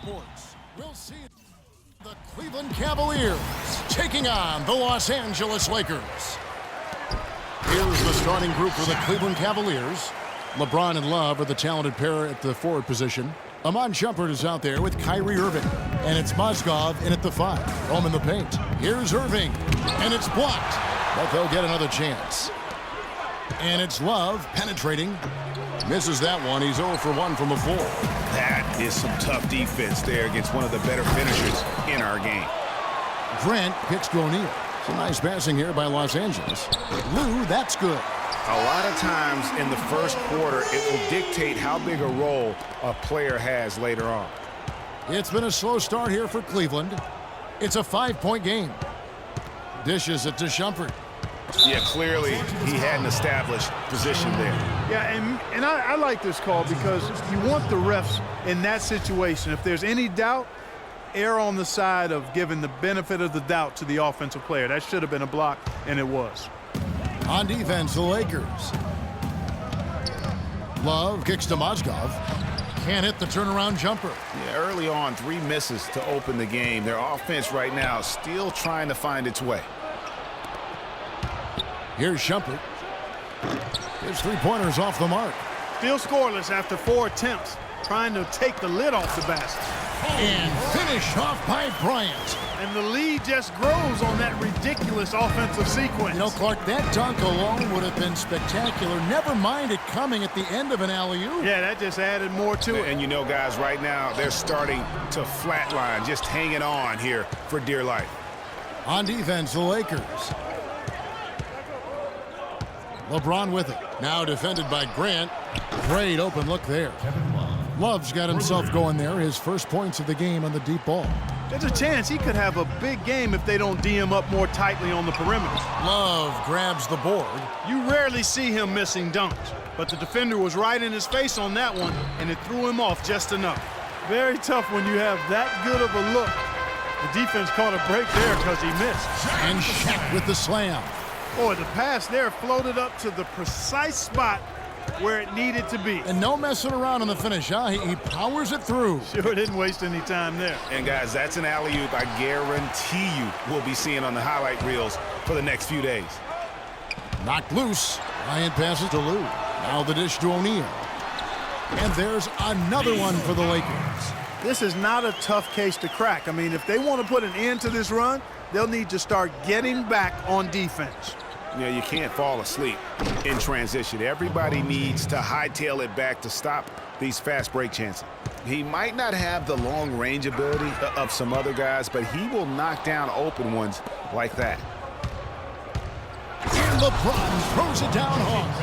Sports. We'll see the Cleveland Cavaliers taking on the Los Angeles Lakers. Here's the starting group for the Cleveland Cavaliers. LeBron and Love are the talented pair at the forward position. Iman Shumpert is out there with Kyrie Irving. And it's Mozgov in at the 5. Home in the paint. Here's Irving. And it's blocked. But they'll get another chance. And it's Love penetrating. Misses that one. He's 0 for 1 from the floor. That is some tough defense there against one of the better finishers in our game. Grant kicks to O'Neal. Some nice passing here by Los Angeles. Lou, that's good. A lot of times in the first quarter, it will dictate how big a role a player has later on. It's been a slow start here for Cleveland. It's a 5-point game. Dishes it to Shumpert. Yeah, clearly he had an established position there. Yeah, and I like this call because you want the refs in that situation. If there's any doubt, err on the side of giving the benefit of the doubt to the offensive player. That should have been a block, and it was. On defense, the Lakers. Love kicks to Mozgov. Can't hit the turnaround jumper. Yeah, early on, 3 misses to open the game. Their offense right now still trying to find its way. Here's Shumpert. His 3-pointers off the mark. Still scoreless after 4 attempts, trying to take the lid off the basket. And finish off by Bryant. And the lead just grows on that ridiculous offensive sequence. You know, Clark, that dunk alone would have been spectacular. Never mind it coming at the end of an alley-oop. Yeah, that just added more to it. And you know, guys, right now, they're starting to flatline, just hanging on here for dear life. On defense, the Lakers. LeBron with it. Now defended by Grant. Great open look there. Love's got himself going there. His first points of the game on the deep ball. There's a chance he could have a big game if they don't D him up more tightly on the perimeter. Love grabs the board. You rarely see him missing dunks, but the defender was right in his face on that one, and it threw him off just enough. Very tough when you have that good of a look. The defense caught a break there because he missed. And Shaq with the slam. Boy, the pass there floated up to the precise spot where it needed to be. And no messing around on the finish, huh? He powers it through. Sure didn't waste any time there. And guys, that's an alley-oop I guarantee you we'll be seeing on the highlight reels for the next few days. Knocked loose. Bryant passes to Lou. Now the dish to O'Neal. And there's another one for the Lakers. This is not a tough case to crack. I mean, if they want to put an end to this run, they'll need to start getting back on defense. Yeah, you can't fall asleep in transition. Everybody needs to hightail it back to stop these fast break chances. He might not have the long range ability of some other guys, but he will knock down open ones like that. And LeBron throws it down hard.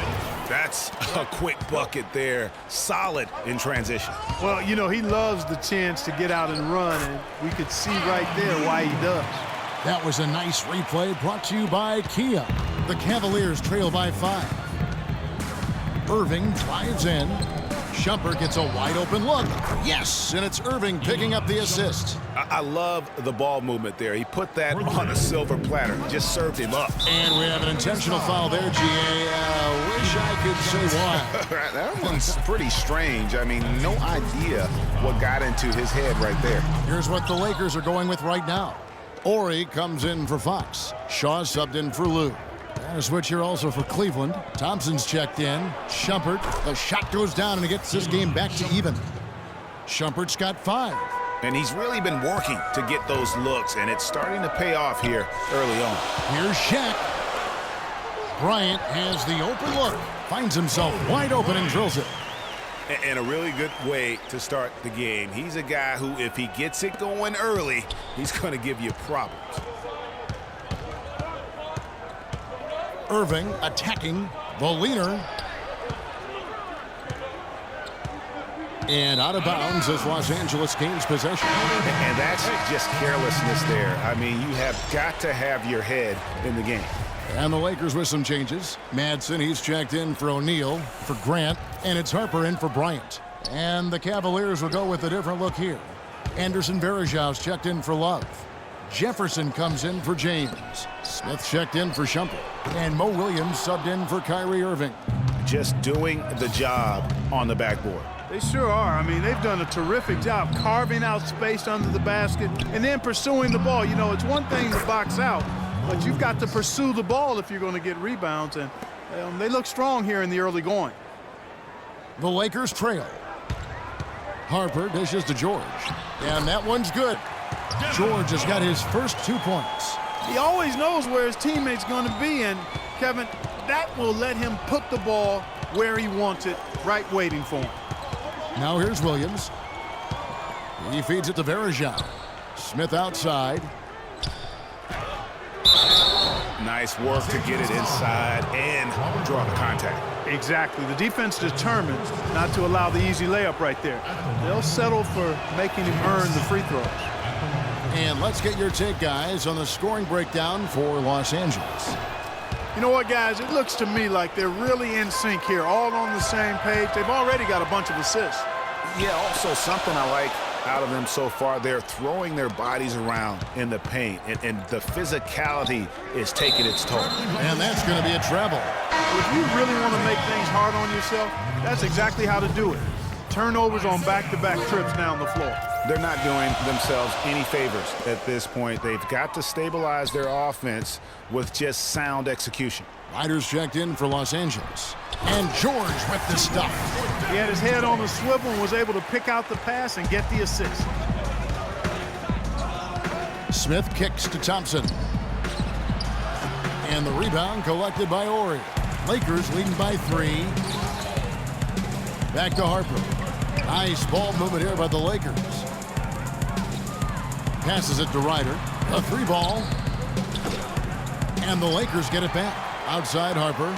That's a quick bucket there. Solid in transition. Well, you know, he loves the chance to get out and run, and we could see right there why he does. That was a nice replay brought to you by Kia. The Cavaliers trail by 5. Irving drives in. Shumpert gets a wide open look. Yes, and it's Irving picking up the assist. I love the ball movement there. He put that on a silver platter. Just served him up. And we have an intentional foul there, G.A. Wish I could say why. That one's pretty strange. I mean, no idea what got into his head right there. Here's what the Lakers are going with right now. Ori comes in for Fox. Shaw subbed in for Lou. And a switch here also for Cleveland. Thompson's checked in. Shumpert. The shot goes down and it gets this game back to even. Shumpert's got 5. And he's really been working to get those looks, and it's starting to pay off here early on. Here's Shaq. Bryant has the open look. Finds himself wide open and drills it. And a really good way to start the game. He's a guy who, if he gets it going early, he's going to give you problems. Irving attacking the leaner. And out of bounds as Los Angeles gains possession. And that's just carelessness there. I mean, you have got to have your head in the game. And the Lakers with some changes. Madsen, he's checked in for O'Neal, for Grant, and it's Harper in for Bryant. And the Cavaliers will go with a different look here. Anderson Varejau's checked in for Love. Jefferson comes in for James. Smith checked in for Shumpert. And Mo Williams subbed in for Kyrie Irving. Just doing the job on the backboard. They sure are. I mean, they've done a terrific job carving out space under the basket and then pursuing the ball. You know, it's one thing to box out, but you've got to pursue the ball if you're going to get rebounds, and they look strong here in the early going. The Lakers trail. Harper dishes to George, and that one's good. George has got his first 2 points. He always knows where his teammate's going to be, and, Kevin, that will let him put the ball where he wants it, right waiting for him. Now here's Williams. He feeds it to Varejao. Smith outside. Nice work to get it inside and draw the contact. Exactly. The defense determined not to allow the easy layup right there. They'll settle for making him earn the free throws. And let's get your take, guys, on the scoring breakdown for Los Angeles. You know what, guys? It looks to me like they're really in sync here, all on the same page. They've already got a bunch of assists. Yeah, also something I like out of them so far, they're throwing their bodies around in the paint, and the physicality is taking its toll. And that's going to be a treble. If you really want to make things hard on yourself, that's exactly how to do it. Turnovers on back-to-back trips down the floor. They're not doing themselves any favors at this point. They've got to stabilize their offense with just sound execution. Riders checked in for Los Angeles. And George with the stuff. He had his head on the swivel and was able to pick out the pass and get the assist. Smith kicks to Thompson. And the rebound collected by Ori. Lakers leading by 3. Back to Harper. Nice ball movement here by the Lakers. Passes it to Ryder. A 3-ball. And the Lakers get it back. Outside Harper.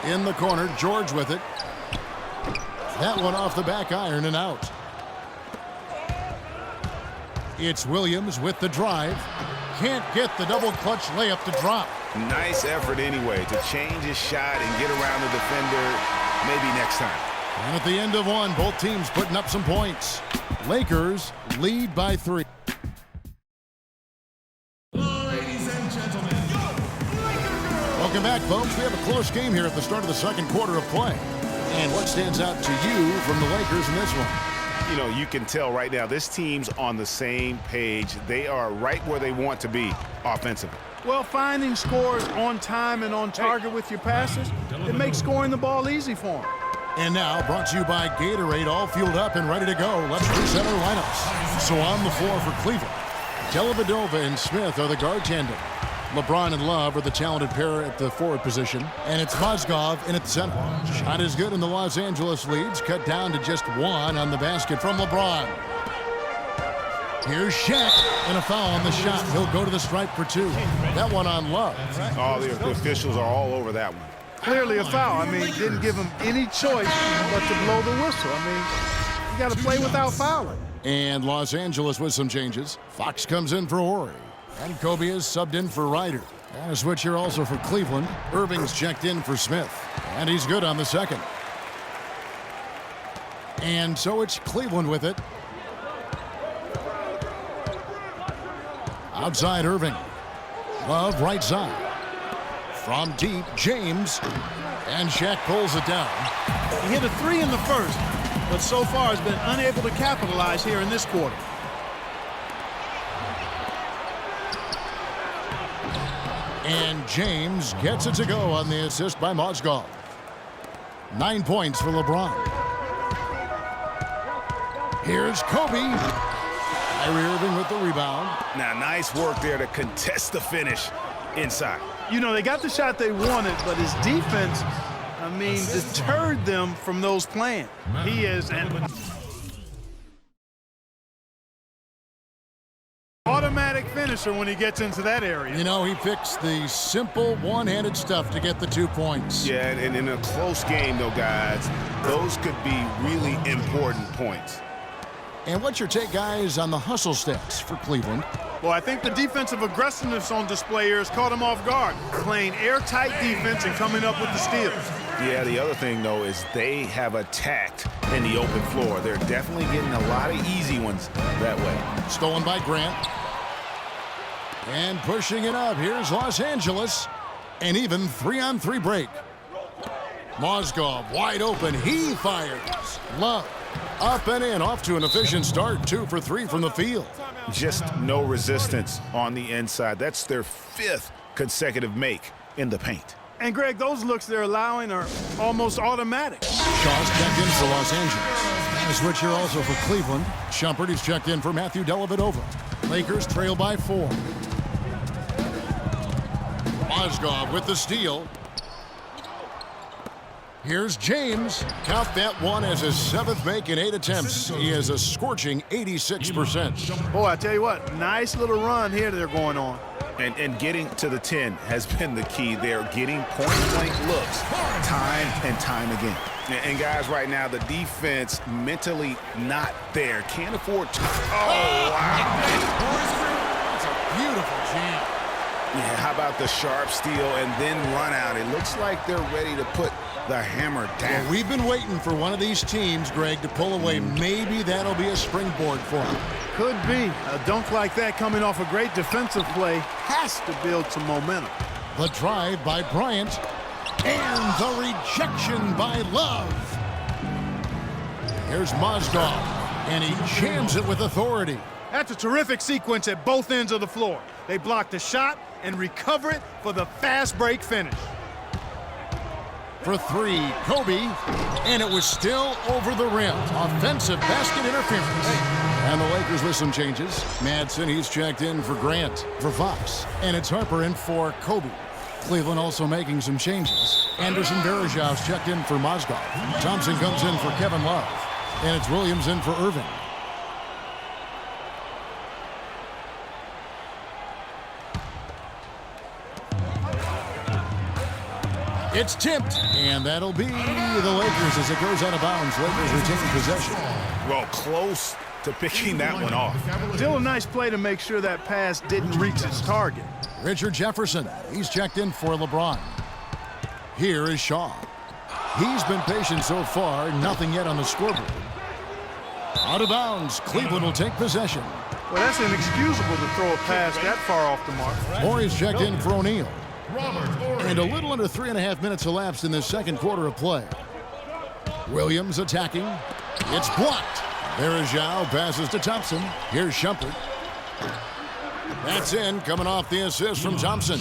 In the corner, George with it. That one off the back iron and out. It's Williams with the drive. Can't get the double clutch layup to drop. Nice effort anyway to change his shot and get around the defender maybe next time. And at the end of one, both teams putting up some points. Lakers lead by 3. Welcome back, folks. We have a close game here at the start of the second quarter of play. And what stands out to you from the Lakers in this one? You know, you can tell right now this team's on the same page. They are right where they want to be offensively. Well, finding scores on time and on target with your passes, it makes scoring the ball easy for them. And now, brought to you by Gatorade, all fueled up and ready to go. Let's reset our lineups. So on the floor for Cleveland, Dellavedova and Smith are the guard tandem. LeBron and Love are the talented pair at the forward position. And it's Mozgov in at the center. Shot is good, and the Los Angeles leads cut down to just 1 on the basket from LeBron. Here's Shaq, and a foul on the shot. He'll go to the stripe for 2. That one on Love. Oh, the officials are all over that one. Clearly a foul. I mean, didn't give him any choice but to blow the whistle. I mean, you got to play without fouling. And Los Angeles with some changes. Fox comes in for Horry. And Kobe is subbed in for Ryder. And a switch here also for Cleveland. Irving's checked in for Smith. And he's good on the second. And so it's Cleveland with it. Outside Irving. Love right side. From deep, James. And Shaq pulls it down. He hit a 3 in the first, but so far has been unable to capitalize here in this quarter. And James gets it to go on the assist by Mozgov. 9 points for LeBron. Here's Kobe. Kyrie Irving with the rebound. Now, nice work there to contest the finish inside. You know, they got the shot they wanted, but his defense, I mean, deterred them from those plans. He is an automatic finisher when he gets into that area. You know, he picks the simple one-handed stuff to get the 2 points. Yeah, and in a close game, though, guys, those could be really important points. And what's your take, guys, on the hustle stats for Cleveland? Well, I think the defensive aggressiveness on display here has caught him off guard, playing airtight defense and coming up with the steals. Yeah, the other thing, though, is they have attacked in the open floor. They're definitely getting a lot of easy ones that way. Stolen by Grant. And pushing it up. Here's Los Angeles. An even 3-on-3 break. Mozgov wide open. He fires. Love Up and in, off to an efficient start. 2 for 3 from the field. Just no resistance on the inside. That's their 5th consecutive make in the paint. And, Greg, those looks they're allowing are almost automatic. Shaw's checked in for Los Angeles. A switch here also for Cleveland. Shumpert is checked in for Matthew Dellavedova. Lakers trail by 4. Mozgov with the steal. Here's James. Count that one as his 7th make in 8 attempts. He has a scorching 86%. Boy, I tell you what, nice little run here they're going on. And getting to the 10 has been the key. They're getting point-blank looks time and time again. And guys, right now, the defense mentally not there. Can't afford to. Oh, wow. That's a beautiful jam. Yeah, how about the sharp steal and then run out? It looks like they're ready to put the hammer down. Well, we've been waiting for one of these teams, Greg, to pull away. Maybe that'll be a springboard for them. Could be. A dunk like that coming off a great defensive play has to build some momentum. The drive by Bryant. And the rejection by Love. Here's Mozgov. And he jams it with authority. That's a terrific sequence at both ends of the floor. They block the shot and recover it for the fast break finish. For 3, Kobe, and it was still over the rim. Offensive basket interference. And the Lakers with some changes. Madsen, he's checked in for Grant, for Fox. And it's Harper in for Kobe. Cleveland also making some changes. Anderson Varejão's checked in for Mozgov. Thompson comes in for Kevin Love. And it's Williams in for Irving. It's tipped, and that'll be the Lakers as it goes out of bounds. Lakers retain possession. Well, close to picking that one off. Still a nice play to make sure that pass didn't reach its target. Richard Jefferson, he's checked in for LeBron. Here is Shaw. He's been patient so far, nothing yet on the scoreboard. Out of bounds, Cleveland will take possession. Well, that's inexcusable to throw a pass that far off the mark. Morey's checked in for O'Neal. And a little under 3.5 minutes elapsed in the second quarter of play. Williams attacking. It's blocked. Varejão passes to Thompson. Here's Shumpert. That's in, coming off the assist from Thompson.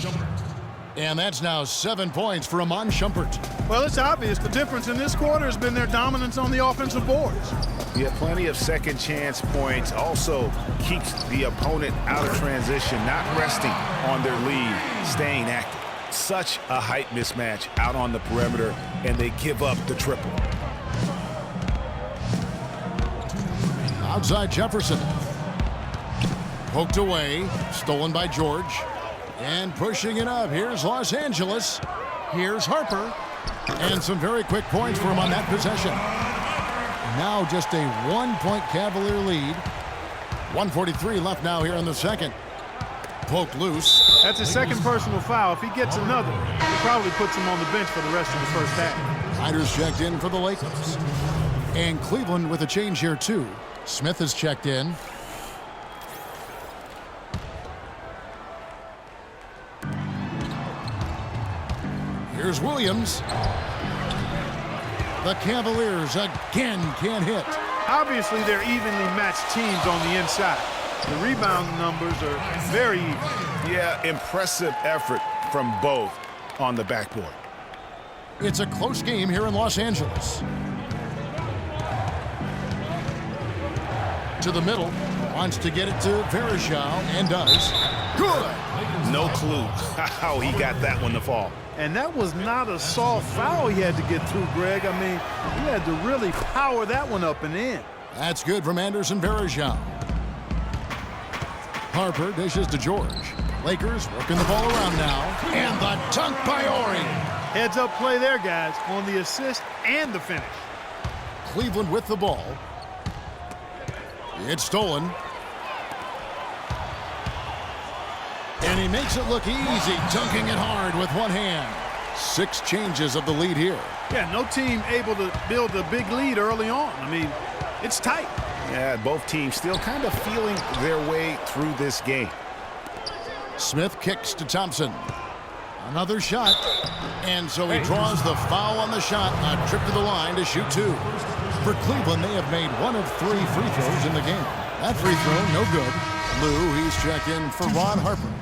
And that's now 7 points for Iman Shumpert. Well, it's obvious the difference in this quarter has been their dominance on the offensive boards. Yeah, plenty of second chance points. Also keeps the opponent out of transition, not resting on their lead, staying active. Such a height mismatch out on the perimeter, and they give up the triple. Outside Jefferson. Poked away, stolen by George. And pushing it up, here's Los Angeles. Here's Harper. And some very quick points for him on that possession. Now just a 1-point Cavalier lead. 1:43 left now here in the second. Poked loose. That's his second personal foul. If he gets another, he probably puts him on the bench for the rest of the first half. Snyder's checked in for the Lakers. And Cleveland with a change here too. Smith has checked in. Here's Williams. The Cavaliers again can't hit. Obviously, they're evenly matched teams on the inside. The rebound numbers are very even. Yeah, impressive effort from both on the backboard. It's a close game here in Los Angeles. To the middle. Wants to get it to Varejão and does. Good! No clue how he got that one to fall. And that was not a soft foul he had to get through, Greg. I mean, he had to really power that one up and in. That's good from Anderson Varejão. Harper dishes to George. Lakers working the ball around now. And the dunk by Ori. Heads up play there, guys, on the assist and the finish. Cleveland with the ball. It's stolen. And he makes it look easy, dunking it hard with one hand. 6 changes of the lead here. Yeah, no team able to build a big lead early on. I mean, it's tight. Yeah, both teams still kind of feeling their way through this game. Smith kicks to Thompson. Another shot. And so he draws the foul on the shot. A trip to the line to shoot 2. For Cleveland, they have made 1 of 3 free throws in the game. That free throw, no good. Lou, he's checked in for Ron Harper.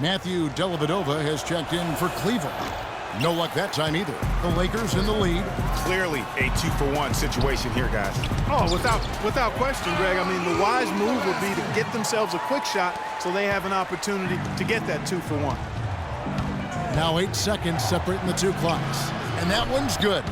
Matthew Dellavedova has checked in for Cleveland. No luck that time either. The Lakers in the lead. Clearly a 2-for-1 situation here, guys. Oh, without question, Greg. I mean, the wise move would be to get themselves a quick shot so they have an opportunity to get that 2-for-1. Now 8 seconds separating the 2 clocks. And that one's good.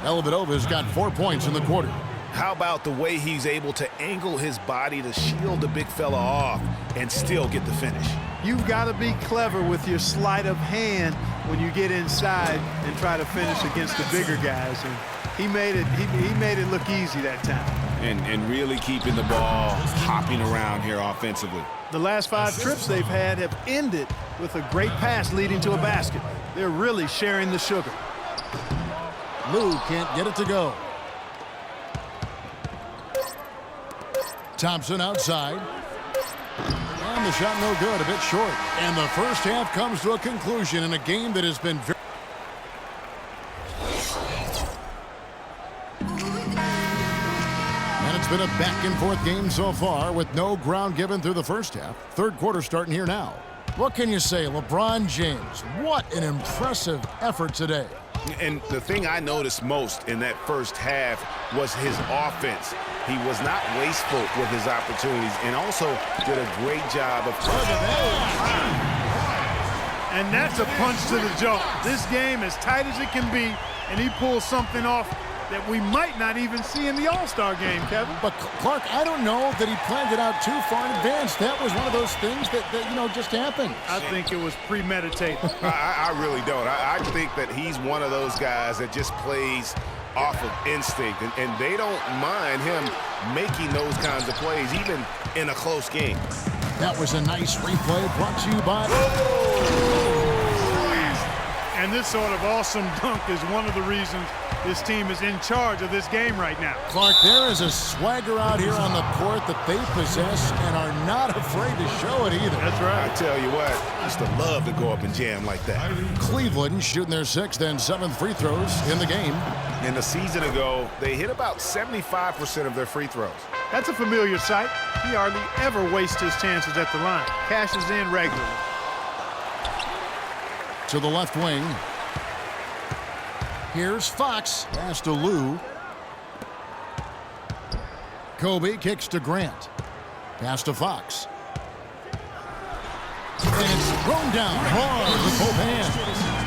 Dellavedova's got 4 points in the quarter. How about the way he's able to angle his body to shield the big fella off and still get the finish? You've got to be clever with your sleight of hand when you get inside and try to finish against the bigger guys. And he made it look easy that time. And really keeping the ball hopping around here offensively. The last 5 trips they've had have ended with a great pass leading to a basket. They're really sharing the sugar. Lou can't get it to go. Thompson outside. And the shot no good, a bit short. And the first half comes to a conclusion in a game that has been very... And it's been a back-and-forth game so far with no ground given through the first half. Third quarter starting here now. What can you say, LeBron James? What an impressive effort today. And the thing I noticed most in that first half was his offense. He was not wasteful with his opportunities and also did a great job of... And that's a punch to the jaw. This game as tight as it can be, and he pulls something off that we might not even see in the All-Star game, Kevin. But Clark, I don't know that he planned it out too far in advance. That was one of those things that just happened. I think it was premeditated. I really don't. I think that he's one of those guys that just plays off of instinct, and they don't mind him making those kinds of plays, even in a close game. That was a nice replay brought to you by... And this sort of awesome dunk is one of the reasons this team is in charge of this game right now. Clark, there is a swagger out here on the court that they possess and are not afraid to show it either. That's right. I tell you what, I used to love to go up and jam like that. Cleveland shooting their 6th and 7th free throws in the game. And a season ago, they hit about 75% of their free throws. That's a familiar sight. He hardly ever wastes his chances at the line. Cashes in regularly. To the left wing. Here's Fox. Pass to Lou. Kobe kicks to Grant. Pass to Fox. And it's thrown down hard with both hands.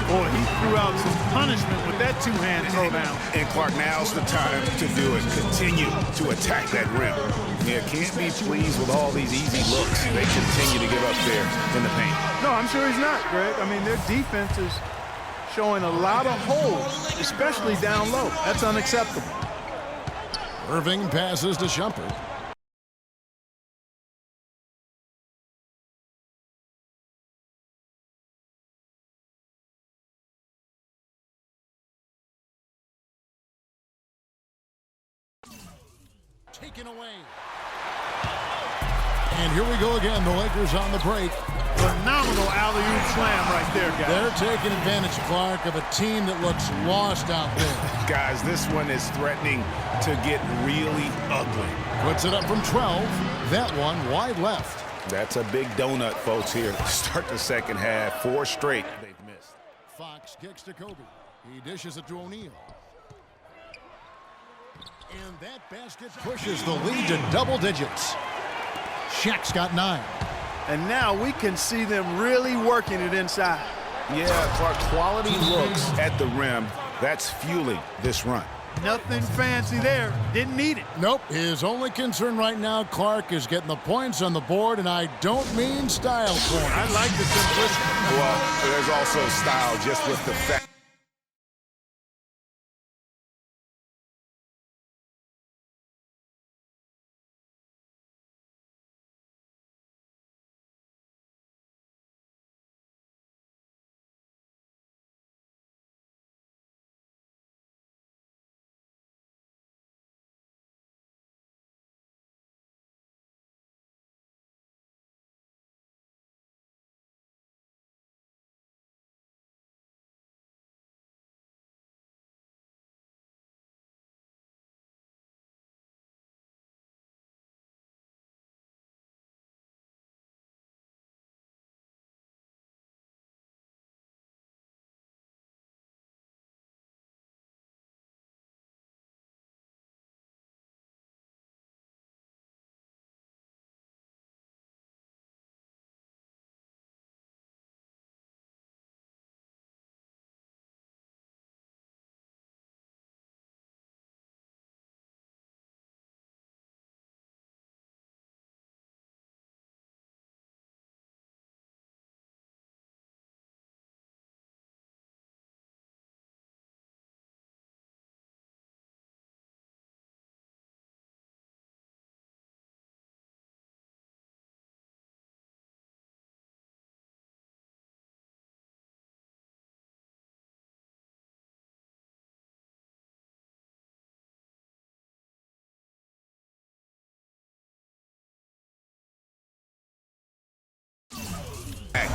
Boy, he threw out some punishment with that 2-hand throwdown. And Clark, now's the time to do it. Continue to attack that rim. Yeah, can't be pleased with all these easy looks. They continue to give up there in the paint. No, I'm sure he's not, Greg. I mean, their defense is showing a lot of holes, especially down low. That's unacceptable. Irving passes to Shumpert. Taken away. And here we go again. The Lakers on the break. Phenomenal alley-oop slam right there, guys. They're taking advantage, Clark, of a team that looks lost out there. Guys, this one is threatening to get really ugly. Puts it up from 12. That one wide left. That's a big donut, folks, here. Start the second half. 4 straight they've missed. Fox kicks to Kobe. He dishes it to O'Neal. And that basket pushes the lead to double digits. Shaq's got 9. And now we can see them really working it inside. Yeah, Clark, quality looks at the rim. That's fueling this run. Nothing fancy there. Didn't need it. Nope. His only concern right now, Clark, is getting the points on the board, and I don't mean style points. I like the simplicity. Well, there's also style just with the fact.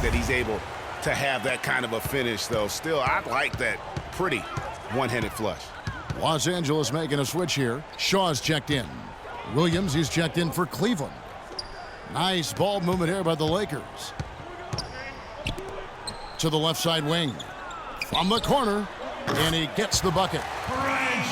that he's able to have that kind of a finish, though. Still, I like that pretty one-handed flush. Los Angeles making a switch here. Shaw's checked in. Williams, he's checked in for Cleveland. Nice ball movement here by the Lakers. To the left side wing. From the corner. And he gets the bucket.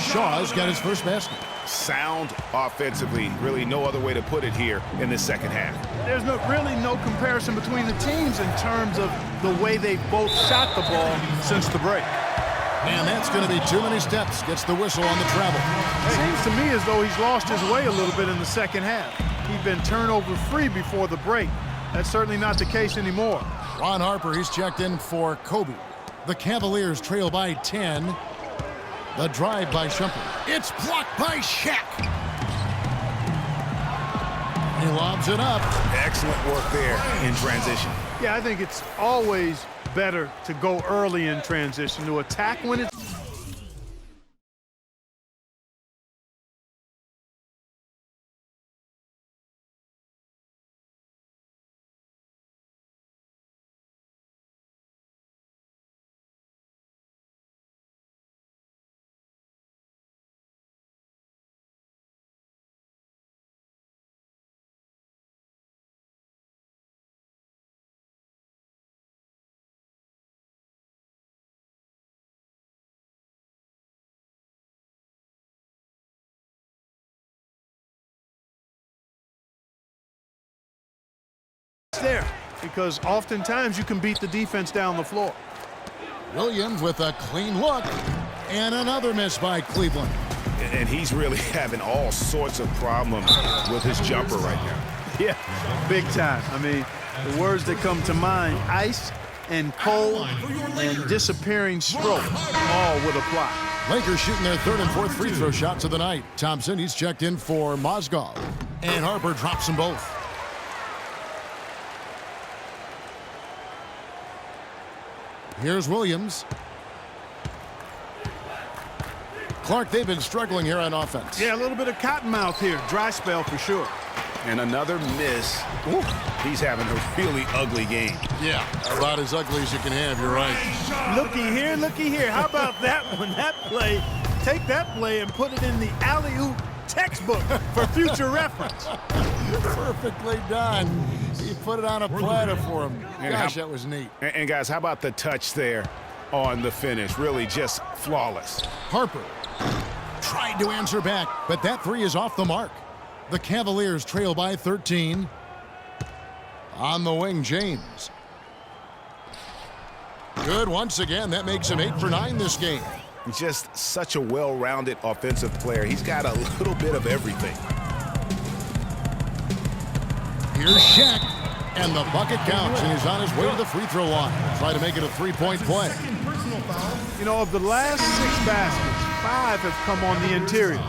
Shaw's got his first basket. Sound offensively. Really no other way to put it here in the second half. There's really no comparison between the teams in terms of the way they both shot the ball since the break. And that's going to be too many steps. Gets the whistle on the travel. It seems to me as though he's lost his way a little bit in the second half. He'd been turnover free before the break. That's certainly not the case anymore. Ron Harper, he's checked in for Kobe. The Cavaliers trail by 10. The drive by Shumpert. It's blocked by Shaq. He lobs it up. Excellent work there in transition. Yeah, I think it's always better to go early in transition, to attack when it's there, because oftentimes you can beat the defense down the floor. Williams with a clean look. And another miss by Cleveland. And he's really having all sorts of problems with his jumper right now. Yeah, big time. I mean, the words that come to mind, ice and cold and disappearing stroke, all would apply. Lakers shooting their third and fourth free throw shots of the night. Thompson, he's checked in for Mozgov. And Harper drops them both. Here's Williams. Clark, they've been struggling here on offense. Yeah, a little bit of cottonmouth here. Dry spell for sure. And another miss. Ooh, he's having a really ugly game. Yeah, about as ugly as you can have, you're right. Looky here, looky here. How about that one? That play, take that play and put it in the alley-oop textbook for future reference. Perfectly done. He put it on a platter for him. Gosh, that was neat. And guys, how about the touch there on the finish? Really just flawless. Harper tried to answer back, but that three is off the mark. The Cavaliers trail by 13. On the wing, James. Good once again. That makes him 8 for 9 this game. Just such a well-rounded offensive player. He's got a little bit of everything. Here's Shaq, and the bucket counts, and he's on his way to the free throw line. Try to make it a three-point play. You know, of the last 6 baskets, 5 have come on the interior.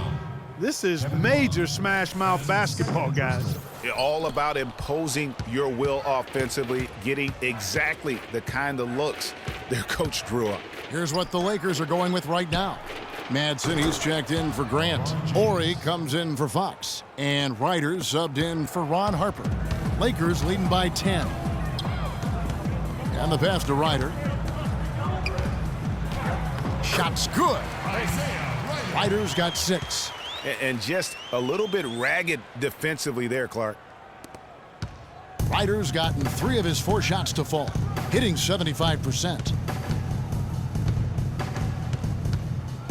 This is major smash-mouth basketball, guys. All about imposing your will offensively, getting exactly the kind of looks their coach drew up. Here's what the Lakers are going with right now. Madsen, he's checked in for Grant. Horry comes in for Fox. And Ryder subbed in for Ron Harper. Lakers leading by 10. And the pass to Ryder. Shot's good. Ryder's got 6. And just a little bit ragged defensively there, Clark. Ryder's gotten 3 of his 4 shots to fall, hitting 75%.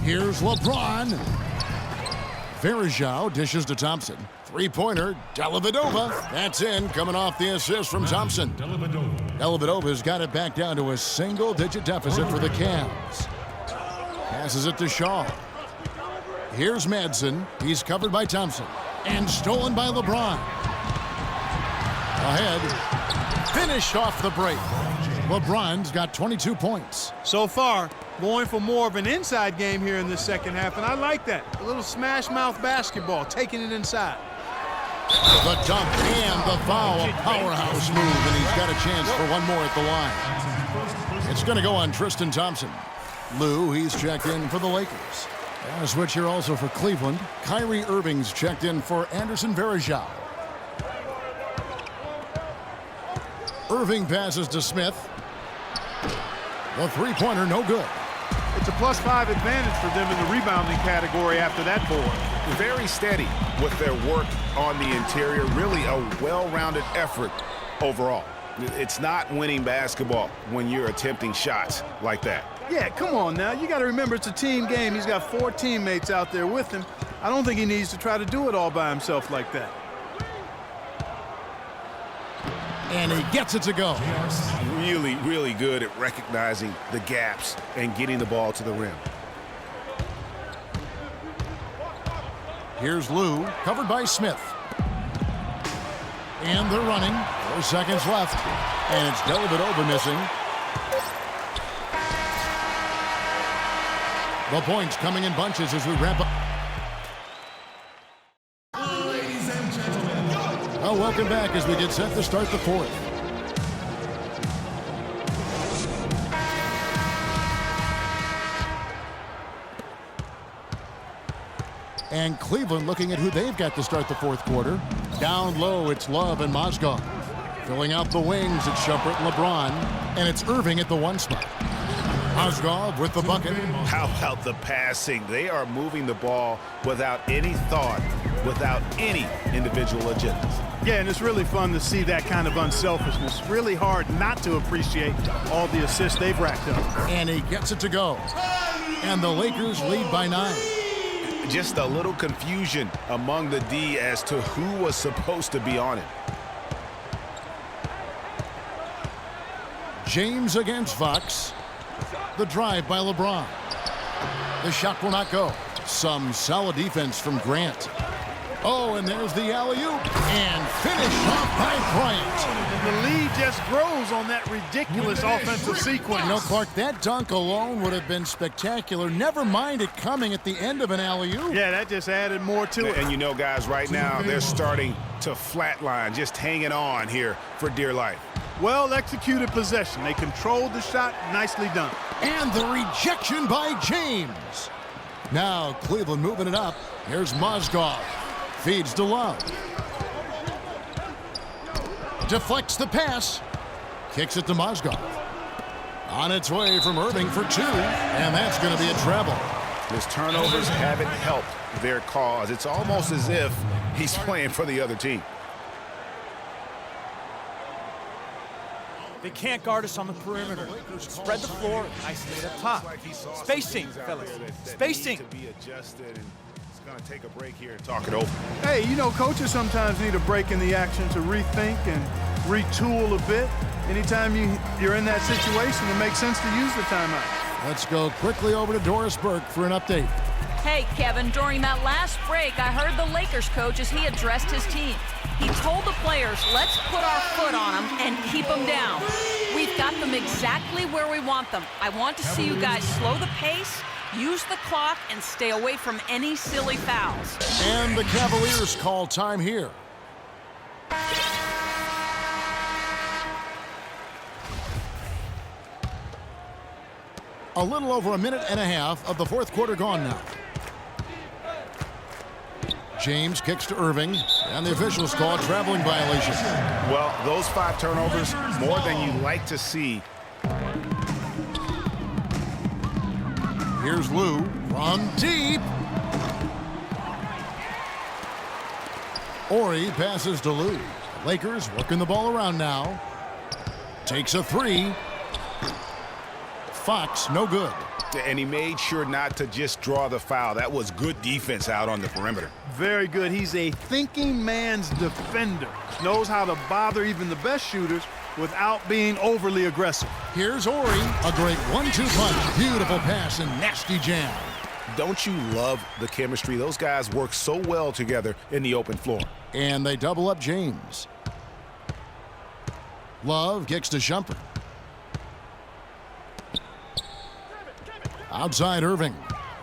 Here's LeBron. Varejao dishes to Thompson. Three-pointer, Dellavedova. That's in, coming off the assist from Thompson. Dellavedova's got it back down to a single-digit deficit for the Cavs. Passes it to Shaw. Here's Madsen. He's covered by Thompson. And stolen by LeBron. Ahead. Finished off the break. LeBron's got 22 points. So far, going for more of an inside game here in this second half, and I like that. A little smash-mouth basketball, taking it inside. The dunk and the foul, a powerhouse move, and he's got a chance for one more at the line. It's going to go on Tristan Thompson. Lou, he's checked in for the Lakers. And a switch here also for Cleveland. Kyrie Irving's checked in for Anderson Varejao. Irving passes to Smith. The three-pointer, no good. It's a +5 advantage for them in the rebounding category after that board. Very steady with their work on the interior. Really a well-rounded effort overall. It's not winning basketball when you're attempting shots like that. Yeah, come on now. You got to remember it's a team game. He's got 4 teammates out there with him. I don't think he needs to try to do it all by himself like that. And he gets it to go. Really, really good at recognizing the gaps and getting the ball to the rim. Here's Lou, covered by Smith. And they're running. 4 seconds left. And it's Dellavedova missing. The points coming in bunches as we wrap up. Well, welcome back as we get set to start the fourth. And Cleveland looking at who they've got to start the fourth quarter. Down low, it's Love and Mozgov. Filling out the wings, it's Shumpert and LeBron. And it's Irving at the 1 spot. Mozgov with the bucket. How about the passing? They are moving the ball without any thought, without any individual agendas. Yeah, and it's really fun to see that kind of unselfishness. Really hard not to appreciate all the assists they've racked up. And he gets it to go. And the Lakers lead by 9. Just a little confusion among the D as to who was supposed to be on it. James against Fox. The drive by LeBron. The shot will not go. Some solid defense from Grant. Oh, and there's the alley-oop. And finished off by Bryant. The lead just grows on that ridiculous offensive sequence. You know, Clark, that dunk alone would have been spectacular. Never mind it coming at the end of an alley-oop. Yeah, that just added more to it. And you know, guys, right now they're starting to flatline, just hanging on here for dear life. Well-executed possession. They controlled the shot. Nicely done. And the rejection by James. Now Cleveland moving it up. Here's Mozgov. Feeds to Love. Deflects the pass. Kicks it to Mozgov. On its way from Irving for 2. And that's going to be a treble. His turnovers haven't helped their cause. It's almost as if he's playing for the other team. They can't guard us on the perimeter. Spread the floor, isolate up top. Spacing, fellas. Spacing. It's going to take a break here and talk it over. Hey, you know, coaches sometimes need a break in the action to rethink and retool a bit. Anytime you're in that situation, it makes sense to use the timeout. Let's go quickly over to Doris Burke for an update. Hey, Kevin, during that last break, I heard the Lakers coach as he addressed his team. He told the players, let's put our foot on them and keep them down. We've got them exactly where we want them. I want to see you guys slow the pace, use the clock, and stay away from any silly fouls. And the Cavaliers call time here. A little over a minute and a half of the fourth quarter gone now. James kicks to Irving, and the officials call a traveling violation. Well, those 5 turnovers, more than you like to see. Here's Lou from deep. Ori passes to Lou. Lakers working the ball around now. Takes a 3. Fox, no good. And he made sure not to just draw the foul. That was good defense out on the perimeter. Very good. He's a thinking man's defender. Knows how to bother even the best shooters without being overly aggressive. Here's Ori. A great 1-2 punch. Beautiful pass and nasty jam. Don't you love the chemistry? Those guys work so well together in the open floor. And they double up James. Love kicks to Shumpert. Outside Irving.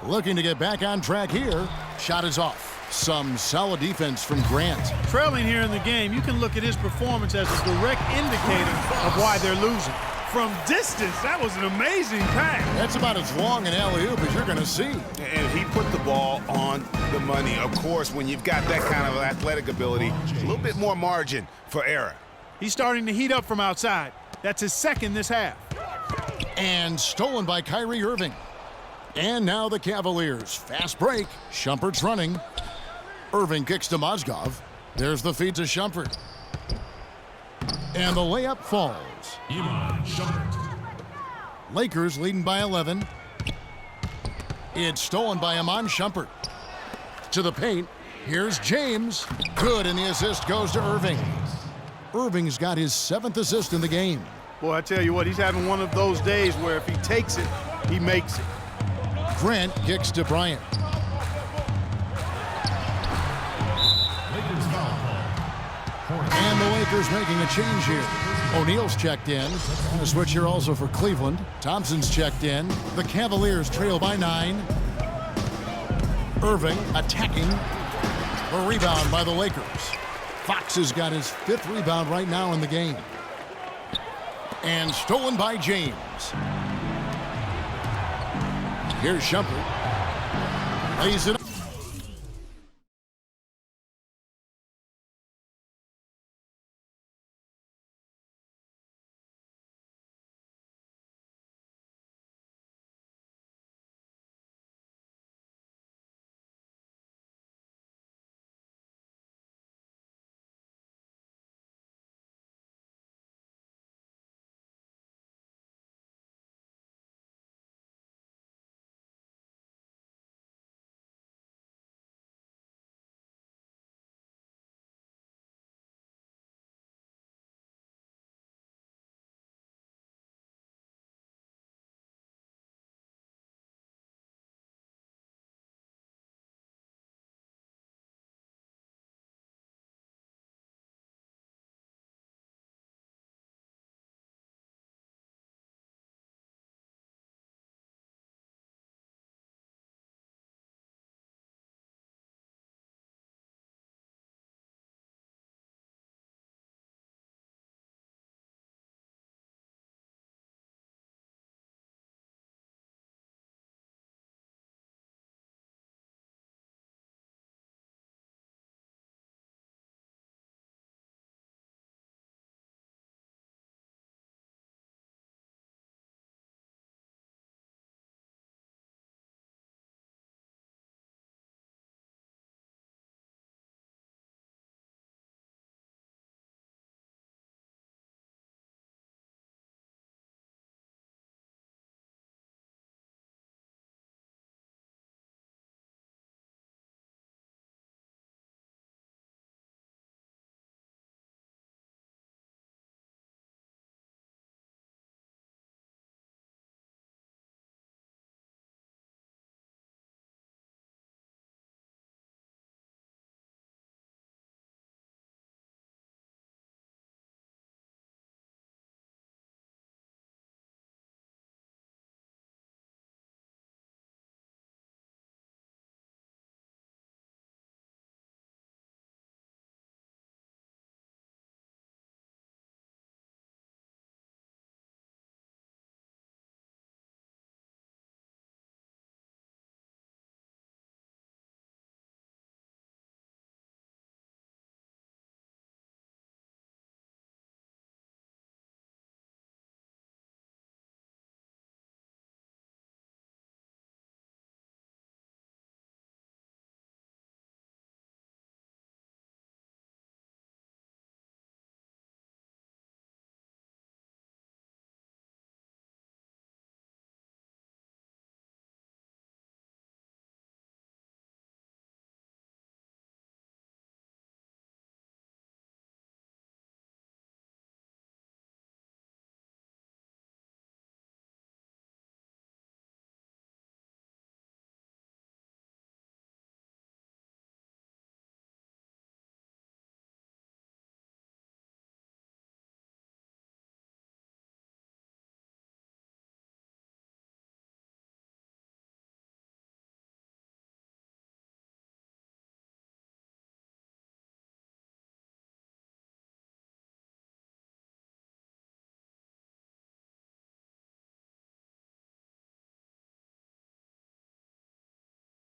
Looking to get back on track here. Shot is off. Some solid defense from Grant. Trailing here in the game, you can look at his performance as a direct indicator of why they're losing. From distance, that was an amazing pass. That's about as long an alley-oop as you're going to see. And he put the ball on the money. Of course, when you've got that kind of athletic ability, a little bit more margin for error. He's starting to heat up from outside. That's his second this half. And stolen by Kyrie Irving. And now the Cavaliers. Fast break. Shumpert's running. Irving kicks to Mozgov. There's the feed to Shumpert. And the layup falls. Lakers leading by 11. It's stolen by Iman Shumpert. To the paint. Here's James. Good, and the assist goes to Irving. Irving's got his 7th assist in the game. Boy, I tell you what, he's having one of those days where if he takes it, he makes it. Grant kicks to Bryant. And the Lakers making a change here. O'Neal's checked in. A switch here also for Cleveland. Thompson's checked in. The Cavaliers trail by 9. Irving attacking. A rebound by the Lakers. Fox has got his 5th rebound right now in the game. And stolen by James. Here's Shumpert. Lays it up.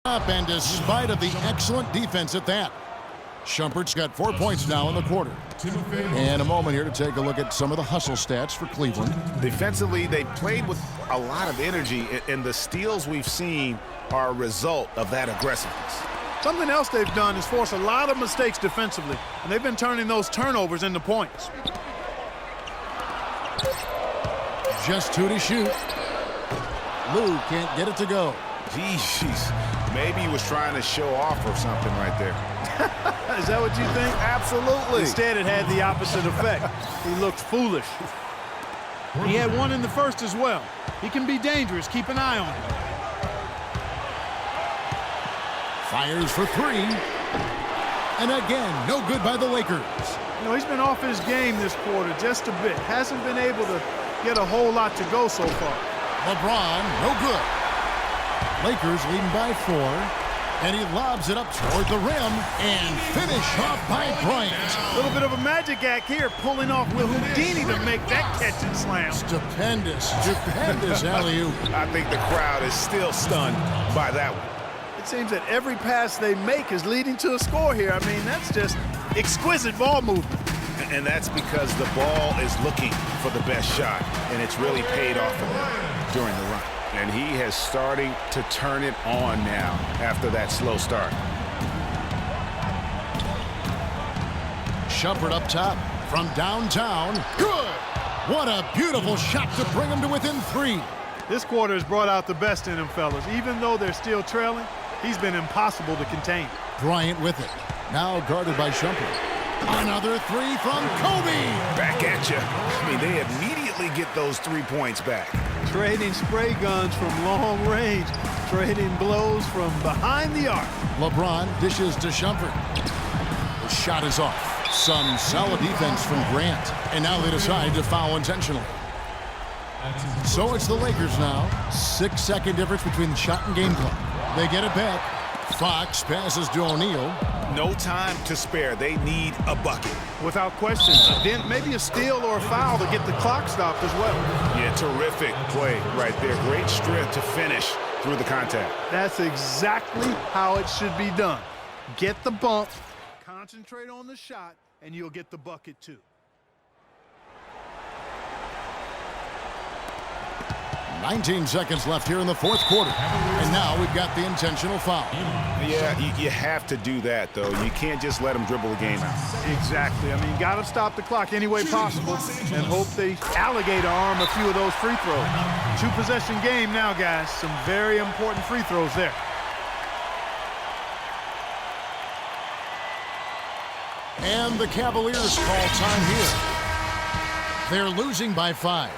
Up, and despite of the excellent defense at that, Shumpert's got 4 points now in the quarter. And a moment here to take a look at some of the hustle stats for Cleveland. Defensively, they played with a lot of energy, and the steals we've seen are a result of that aggressiveness. Something else they've done is force a lot of mistakes defensively, and they've been turning those turnovers into points. Just 2 to shoot. Lou can't get it to go. Jeez, maybe he was trying to show off or something right there. Is that what you think? Absolutely. Instead, it had the opposite effect. He looked foolish. He had one in the first as well. He can be dangerous. Keep an eye on him. Fires for 3. And again, no good by the Lakers. You know, he's been off his game this quarter just a bit. Hasn't been able to get a whole lot to go so far. LeBron, no good. Lakers leading by 4. And he lobs it up toward the rim and finish off by Bryant. A little bit of a magic act here, pulling off Will Houdini to make that catch and slam. Stupendous alley-oop. I think the crowd is still stunned by that one. It seems that every pass they make is leading to a score here. I mean, that's just exquisite ball movement. And that's because the ball is looking for the best shot, and it's really paid off for them during the run. And he has starting to turn it on now after that slow start. Shumpert up top from downtown. Good! What a beautiful shot to bring him to within 3. This quarter has brought out the best in him, fellas. Even though they're still trailing, he's been impossible to contain. Bryant with it. Now guarded by Shumpert. Another 3 from Kobe. Back at you. I mean, they immediately get those 3 points back. Trading spray guns from long range. Trading blows from behind the arc. LeBron dishes to Shumpert. The shot is off. Some solid defense from Grant. And now they decide to foul intentionally. So it's the Lakers now. 6-second difference between the shot and game clock. They get it back. Fox passes to O'Neal. No time to spare. They need a bucket. Without question. Then maybe a steal or a foul to get the clock stopped as well. Yeah, terrific play right there. Great strength to finish through the contact. That's exactly how it should be done. Get the bump, concentrate on the shot, and you'll get the bucket too. 19 seconds left here in the 4th quarter. And now we've got the intentional foul. Yeah, you have to do that, though. You can't just let them dribble the game out. Exactly. I mean, got to stop the clock any way possible and hope they alligator arm a few of those free throws. 2-possession game now, guys. Some very important free throws there. And the Cavaliers call time here. They're losing by 5.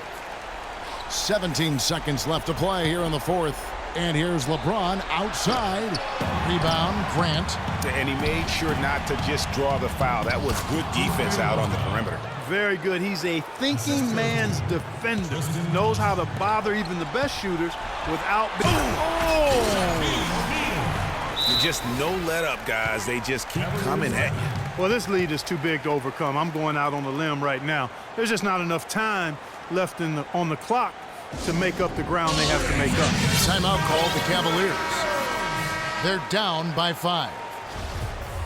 17 seconds left to play here in the 4th. And here's LeBron outside. Rebound, Grant. And he made sure not to just draw the foul. That was good defense out on the perimeter. Very good. He's a thinking man's defender. Knows how to bother even the best shooters without being... You just no let up, guys. They just keep coming at you. Well, this lead is too big to overcome. I'm going out on the limb right now. There's just not enough time left on the clock to make up the ground they have to make up. Timeout called the Cavaliers. They're down by 5.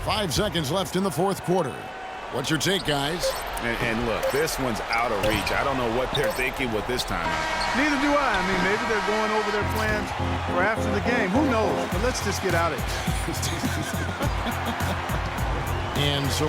5 seconds left in the 4th quarter. What's your take, guys? And look, this one's out of reach. I don't know what they're thinking with this time. Neither do I. I mean, maybe they're going over their plans for after the game. Who knows? But let's just get out of here. And so